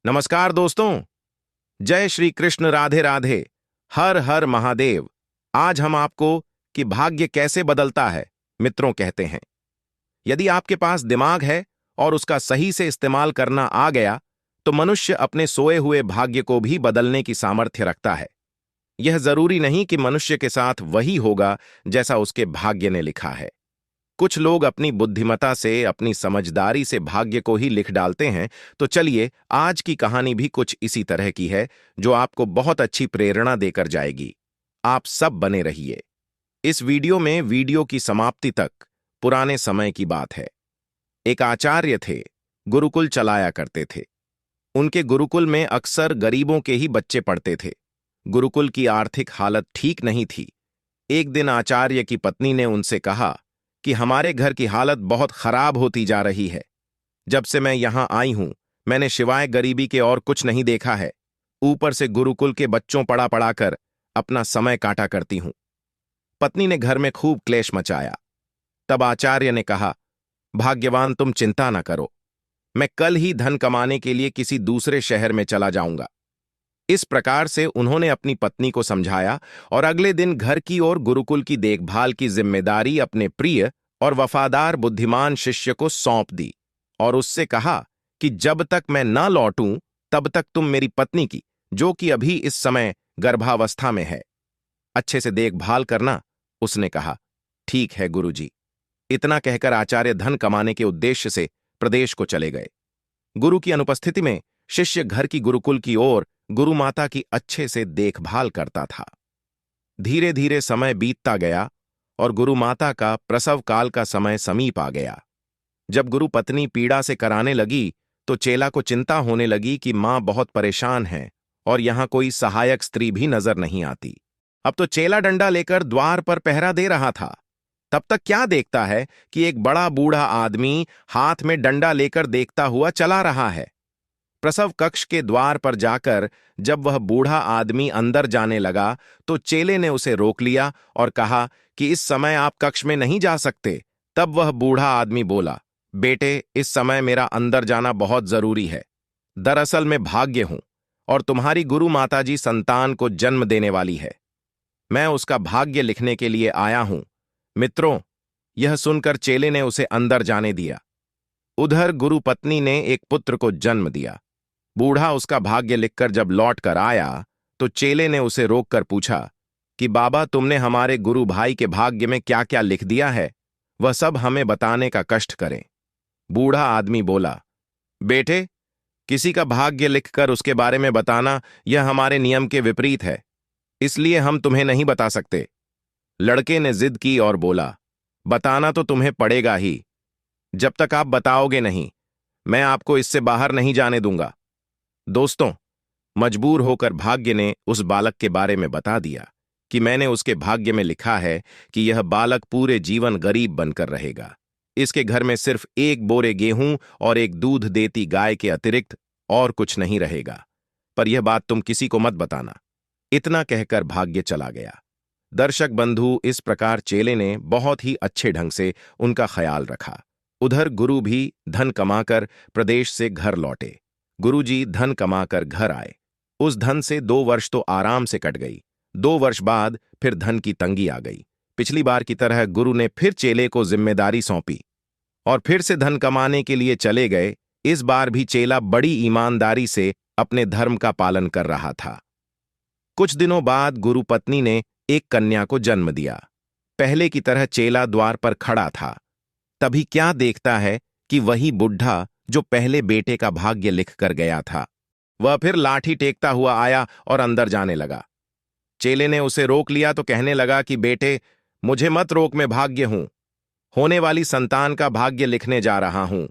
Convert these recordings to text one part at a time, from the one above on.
नमस्कार दोस्तों। जय श्री कृष्ण, राधे राधे, हर हर महादेव। आज हम आपको कि भाग्य कैसे बदलता है मित्रों कहते हैं। यदि आपके पास दिमाग है और उसका सही से इस्तेमाल करना आ गया तो मनुष्य अपने सोए हुए भाग्य को भी बदलने की सामर्थ्य रखता है। यह जरूरी नहीं कि मनुष्य के साथ वही होगा जैसा उसके भाग्य ने लिखा है। कुछ लोग अपनी बुद्धिमता से, अपनी समझदारी से भाग्य को ही लिख डालते हैं। तो चलिए, आज की कहानी भी कुछ इसी तरह की है, जो आपको बहुत अच्छी प्रेरणा देकर जाएगी। आप सब बने रहिए। इस वीडियो की समाप्ति तक पुराने समय की बात है। एक आचार्य थे, गुरुकुल चलाया करते थे। उनके गुरुकुल में अक्सर गरीबों के ही बच्चे पढ़ते थे। गुरुकुल की आर्थिक हालत ठीक नहीं थी। एक दिन आचार्य की पत्नी ने उनसे कहा कि हमारे घर की हालत बहुत खराब होती जा रही है। जब से मैं यहां आई हूं, मैंने सिवाय गरीबी के और कुछ नहीं देखा है। ऊपर से गुरुकुल के बच्चों पढ़ा पढ़ाकर अपना समय काटा करती हूं। पत्नी ने घर में खूब क्लेश मचाया। तब आचार्य ने कहा, भाग्यवान, तुम चिंता न करो। मैं कल ही धन कमाने के लिए किसी दूसरे शहर में चला जाऊंगा। इस प्रकार से उन्होंने अपनी पत्नी को समझाया और अगले दिन घर की और गुरुकुल की देखभाल की जिम्मेदारी अपने प्रिय और वफादार बुद्धिमान शिष्य को सौंप दी और उससे कहा कि जब तक मैं न लौटूं तब तक तुम मेरी पत्नी की, जो कि अभी इस समय गर्भावस्था में है, अच्छे से देखभाल करना। उसने कहा, ठीक है गुरुजी। इतना कहकर आचार्य धन कमाने के उद्देश्य से प्रदेश को चले गए। गुरु की अनुपस्थिति में शिष्य घर की गुरुकुल की ओर गुरु माता की अच्छे से देखभाल करता था। धीरे धीरे समय बीतता गया और गुरु माता का प्रसव काल का समय समीप आ गया। जब गुरु पत्नी पीड़ा से कराने लगी तो चेला को चिंता होने लगी कि मां बहुत परेशान है और यहां कोई सहायक स्त्री भी नजर नहीं आती। अब तो चेला डंडा लेकर द्वार पर पहरा दे रहा था। तब तक क्या देखता है कि एक बड़ा बूढ़ा आदमी हाथ में डंडा लेकर देखता हुआ चला रहा है। प्रसव कक्ष के द्वार पर जाकर जब वह बूढ़ा आदमी अंदर जाने लगा तो चेले ने उसे रोक लिया और कहा कि इस समय आप कक्ष में नहीं जा सकते। तब वह बूढ़ा आदमी बोला, बेटे, इस समय मेरा अंदर जाना बहुत जरूरी है। दरअसल मैं भाग्य हूं और तुम्हारी गुरु माताजी संतान को जन्म देने वाली है। मैं उसका भाग्य लिखने के लिए आया हूं। मित्रों, यह सुनकर चेले ने उसे अंदर जाने दिया। उधर गुरु पत्नी ने एक पुत्र को जन्म दिया। बूढ़ा उसका भाग्य लिखकर जब लौट कर आया तो चेले ने उसे रोककर पूछा कि बाबा, तुमने हमारे गुरु भाई के भाग्य में क्या क्या लिख दिया है, वह सब हमें बताने का कष्ट करें। बूढ़ा आदमी बोला, बेटे, किसी का भाग्य लिखकर उसके बारे में बताना यह हमारे नियम के विपरीत है, इसलिए हम तुम्हें नहीं बता सकते। लड़के ने जिद की और बोला, बताना तो तुम्हें पड़ेगा ही। जब तक आप बताओगे नहीं, मैं आपको इससे बाहर नहीं जाने दूंगा। दोस्तों, मजबूर होकर भाग्य ने उस बालक के बारे में बता दिया कि मैंने उसके भाग्य में लिखा है कि यह बालक पूरे जीवन गरीब बनकर रहेगा। इसके घर में सिर्फ एक बोरे गेहूं और एक दूध देती गाय के अतिरिक्त और कुछ नहीं रहेगा, पर यह बात तुम किसी को मत बताना। इतना कहकर भाग्य चला गया। दर्शक बंधु, इस प्रकार चेले ने बहुत ही अच्छे ढंग से उनका ख्याल रखा। उधर गुरु भी धन कमाकर प्रदेश से घर लौटे। गुरुजी धन कमाकर घर आए। उस धन से 2 वर्ष तो आराम से कट गई। 2 वर्ष बाद फिर धन की तंगी आ गई। पिछली बार की तरह गुरु ने फिर चेले को जिम्मेदारी सौंपी और फिर से धन कमाने के लिए चले गए। इस बार भी चेला बड़ी ईमानदारी से अपने धर्म का पालन कर रहा था। कुछ दिनों बाद गुरु पत्नी ने एक कन्या को जन्म दिया। पहले की तरह चेला द्वार पर खड़ा था। तभी क्या देखता है कि वही बुढ़ा जो पहले बेटे का भाग्य लिख कर गया था, वह फिर लाठी टेकता हुआ आया और अंदर जाने लगा। चेले ने उसे रोक लिया तो कहने लगा कि बेटे, मुझे मत रोक, मैं भाग्य हूं। होने वाली संतान का भाग्य लिखने जा रहा हूं।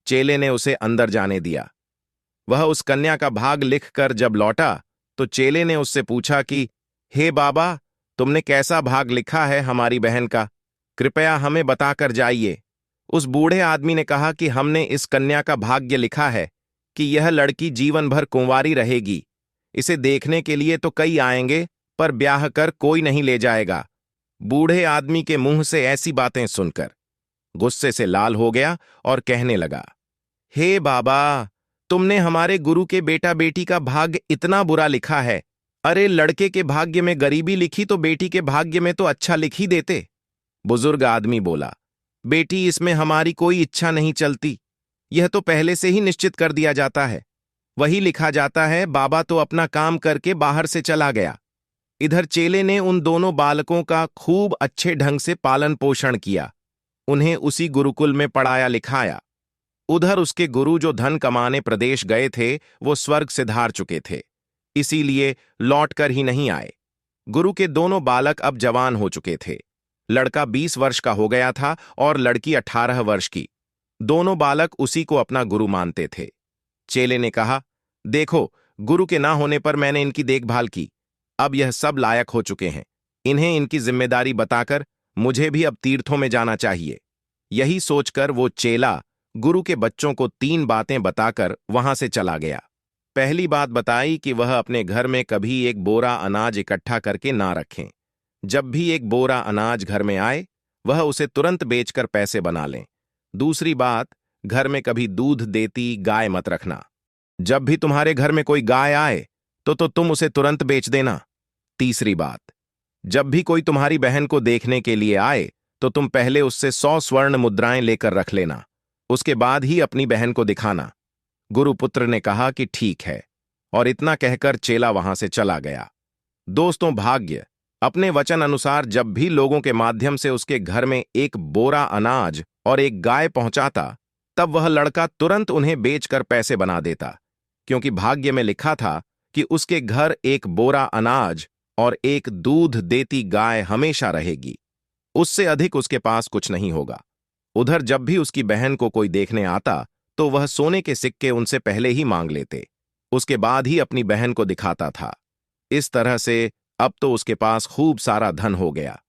चेले ने उसे अंदर जाने दिया। वह उस कन्या का भाग लिखकर जब लौटा तो चेले ने उससे पूछा कि हे बाबा, तुमने कैसा भाग लिखा है हमारी बहन का? कृपया हमें बताकर जाइए। उस बूढ़े आदमी ने कहा कि हमने इस कन्या का भाग्य लिखा है कि यह लड़की जीवन भर कुंवारी रहेगी। इसे देखने के लिए तो कई आएंगे, पर ब्याह कर कोई नहीं ले जाएगा। बूढ़े आदमी के मुंह से ऐसी बातें सुनकर गुस्से से लाल हो गया और कहने लगा, हे बाबा, तुमने हमारे गुरु के बेटा बेटी का भाग्य इतना बुरा लिखा है। अरे लड़के के भाग्य में गरीबी लिखी तो बेटी के भाग्य में तो अच्छा लिख ही देते। बुजुर्ग आदमी बोला, बेटी इसमें हमारी कोई इच्छा नहीं चलती, यह तो पहले से ही निश्चित कर दिया जाता है, वही लिखा जाता है। बाबा तो अपना काम करके बाहर से चला गया। इधर चेले ने उन दोनों बालकों का खूब अच्छे ढंग से पालन पोषण किया, उन्हें उसी गुरुकुल में पढ़ाया लिखाया। उधर उसके गुरु जो धन कमाने प्रदेश गए थे वो स्वर्ग सिधार चुके थे, इसीलिए लौटकर ही नहीं आए। गुरु के दोनों बालक अब जवान हो चुके थे। लड़का 20 वर्ष का हो गया था और लड़की 18 वर्ष की। दोनों बालक उसी को अपना गुरु मानते थे। चेले ने कहा, देखो, गुरु के ना होने पर मैंने इनकी देखभाल की, अब यह सब लायक हो चुके हैं, इन्हें इनकी जिम्मेदारी बताकर मुझे भी अब तीर्थों में जाना चाहिए। यही सोचकर वो चेला गुरु के बच्चों को 3 बातें बताकर वहां से चला गया। पहली बात बताई कि वह अपने घर में कभी एक बोरा अनाज इकट्ठा करके ना रखें। जब भी एक बोरा अनाज घर में आए वह उसे तुरंत बेचकर पैसे बना लें। दूसरी बात, घर में कभी दूध देती गाय मत रखना। जब भी तुम्हारे घर में कोई गाय आए तो तुम उसे तुरंत बेच देना। तीसरी बात, जब भी कोई तुम्हारी बहन को देखने के लिए आए तो तुम पहले उससे 100 स्वर्ण मुद्राएं लेकर रख लेना, उसके बाद ही अपनी बहन को दिखाना। गुरुपुत्र ने कहा कि ठीक है, और इतना कहकर चेला वहां से चला गया। दोस्तों, भाग्य अपने वचन अनुसार जब भी लोगों के माध्यम से उसके घर में एक बोरा अनाज और एक गाय पहुंचाता, तब वह लड़का तुरंत उन्हें बेचकर पैसे बना देता, क्योंकि भाग्य में लिखा था कि उसके घर एक बोरा अनाज और एक दूध देती गाय हमेशा रहेगी। उससे अधिक उसके पास कुछ नहीं होगा। उधर जब भी उसकी बहन को कोई देखने आता तो वह सोने के सिक्के उनसे पहले ही मांग लेते, उसके बाद ही अपनी बहन को दिखाता था। इस तरह से अब तो उसके पास खूब सारा धन हो गया।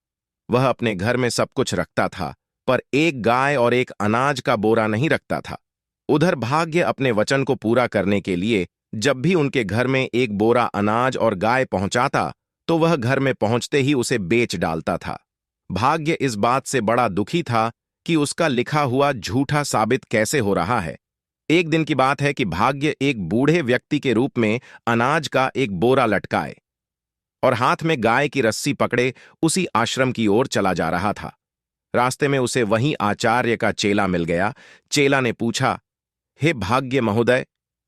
वह अपने घर में सब कुछ रखता था, पर एक गाय और एक अनाज का बोरा नहीं रखता था। उधर भाग्य अपने वचन को पूरा करने के लिए जब भी उनके घर में एक बोरा अनाज और गाय पहुंचाता तो वह घर में पहुंचते ही उसे बेच डालता था। भाग्य इस बात से बड़ा दुखी था कि उसका लिखा हुआ झूठा साबित कैसे हो रहा है। एक दिन की बात है कि भाग्य एक बूढ़े व्यक्ति के रूप में अनाज का एक बोरा लटकाए और हाथ में गाय की रस्सी पकड़े उसी आश्रम की ओर चला जा रहा था। रास्ते में उसे वहीं आचार्य का चेला मिल गया। चेला ने पूछा, हे भाग्य महोदय,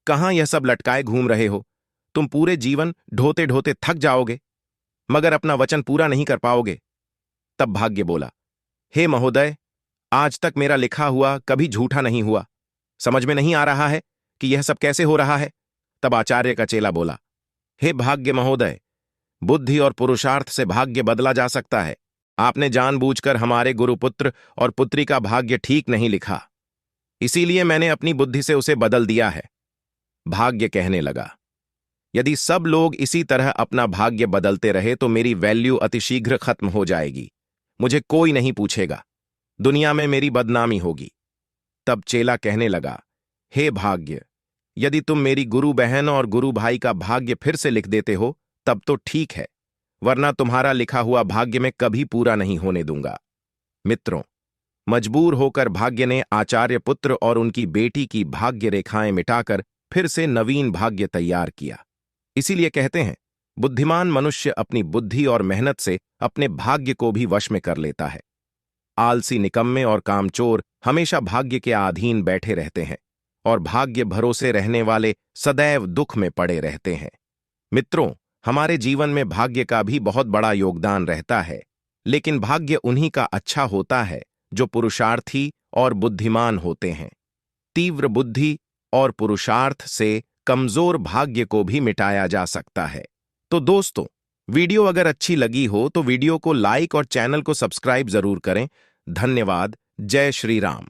कहाँ यह सब लटकाए घूम रहे हो? तुम पूरे जीवन ढोते ढोते थक जाओगे, मगर अपना वचन पूरा नहीं कर पाओगे। तब भाग्य बोला, हे महोदय, आज तक मेरा लिखा हुआ कभी झूठा नहीं हुआ, समझ में नहीं आ रहा है कि यह सब कैसे हो रहा है। तब आचार्य का चेला बोला, हे भाग्य महोदय, बुद्धि और पुरुषार्थ से भाग्य बदला जा सकता है। आपने जानबूझकर हमारे गुरुपुत्र और पुत्री का भाग्य ठीक नहीं लिखा, इसीलिए मैंने अपनी बुद्धि से उसे बदल दिया है। भाग्य कहने लगा, यदि सब लोग इसी तरह अपना भाग्य बदलते रहे तो मेरी वैल्यू अतिशीघ्र खत्म हो जाएगी, मुझे कोई नहीं पूछेगा, दुनिया में मेरी बदनामी होगी। तब चेला कहने लगा, हे भाग्य, यदि तुम मेरी गुरु बहन और गुरु भाई का भाग्य फिर से लिख देते हो तब तो ठीक है, वरना तुम्हारा लिखा हुआ भाग्य मैं कभी पूरा नहीं होने दूंगा। मित्रों, मजबूर होकर भाग्य ने आचार्य पुत्र और उनकी बेटी की भाग्य रेखाएं मिटाकर फिर से नवीन भाग्य तैयार किया। इसीलिए कहते हैं, बुद्धिमान मनुष्य अपनी बुद्धि और मेहनत से अपने भाग्य को भी वश में कर लेता है। आलसी, निकम्मे और कामचोर हमेशा भाग्य के अधीन बैठे रहते हैं और भाग्य भरोसे रहने वाले सदैव दुख में पड़े रहते हैं। मित्रों, हमारे जीवन में भाग्य का भी बहुत बड़ा योगदान रहता है, लेकिन भाग्य उन्हीं का अच्छा होता है जो पुरुषार्थी और बुद्धिमान होते हैं। तीव्र बुद्धि और पुरुषार्थ से कमजोर भाग्य को भी मिटाया जा सकता है। तो दोस्तों, वीडियो अगर अच्छी लगी हो तो वीडियो को लाइक और चैनल को सब्सक्राइब जरूर करें। धन्यवाद। जय श्री राम।